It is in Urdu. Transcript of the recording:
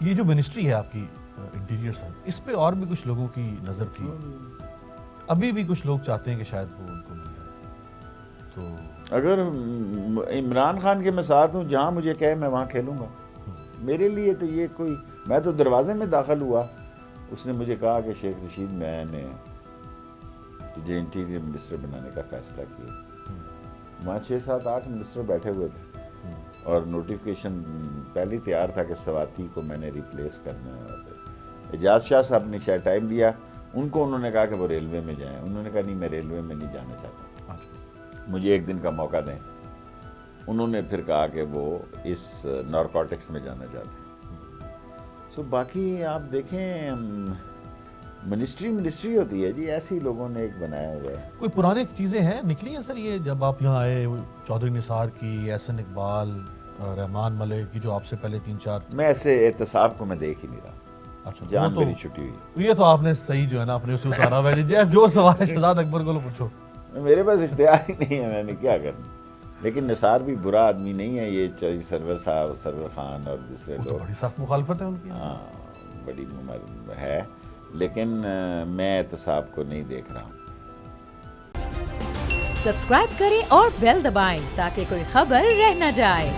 یہ جو منسٹری ہے آپ کی انٹیریئر سائنس، اس پہ اور بھی کچھ لوگوں کی نظر تھی، ابھی بھی کچھ لوگ چاہتے ہیں کہ شاید وہ ان کو مل جائے، تو اگر عمران خان کے میں ساتھ ہوں، جہاں مجھے کہے میں وہاں کھیلوں گا. میرے لیے تو یہ کوئی، میں تو دروازے میں داخل ہوا، اس نے مجھے کہا کہ شیخ رشید میں نے تجھے انٹیریئر منسٹر بنانے کا فیصلہ کیا. وہاں 6 7 8 منسٹر بیٹھے ہوئے تھے اور نوٹیفیکیشن پہلے تیار تھا کہ سواتی کو میں نے ریپلیس کرنا ہے. اور اعجاز شاہ صاحب نے شاید ٹائم دیا ان کو، انہوں نے کہا کہ وہ ریلوے میں جائیں. انہوں نے کہا نہیں میں ریلوے میں نہیں جانا چاہتا، مجھے 1 دن کا موقع دیں. انہوں نے پھر کہا کہ وہ اس نارکوٹکس میں جانا چاہتے ہیں. سو باقی آپ دیکھیں منسٹری ہوتی ہے جی، ایسے ہی لوگوں نے ایک بنایا ہوا ہے. کوئی پرانی چیزیں ہیں نکلی ہیں سر یہ جب آپ یہاں آئے، چودھری نثار کی، احسن اقبال، رحمان ملک کی جو آپ سے پہلے 3 4؟ میں ایسے احتساب کو میں دیکھ ہی نہیں رہا. اچھا، جان میری چھٹی ہوئی. یہ تو آپ نے صحیح جو ہے نا اپنے اسے اتارا ہوا ہے، جو سوال ہے شہزاد اکبر کو پوچھو. میرے پاس اختیار ہی نہیں ہے، میں نے کیا کرنا. لیکن نثار بھی برا آدمی نہیں ہے، یہ چودھری سرور صاحب، سرور خان اور دوسرے لوگ، بڑی سخت مخالفت ہے ان کی. ہاں بڑی ہے، لیکن میں احتساب کو نہیں دیکھ رہا ہوں. سبسکرائب کریں اور بیل دبائیں تاکہ کوئی خبر رہ نہ جائے.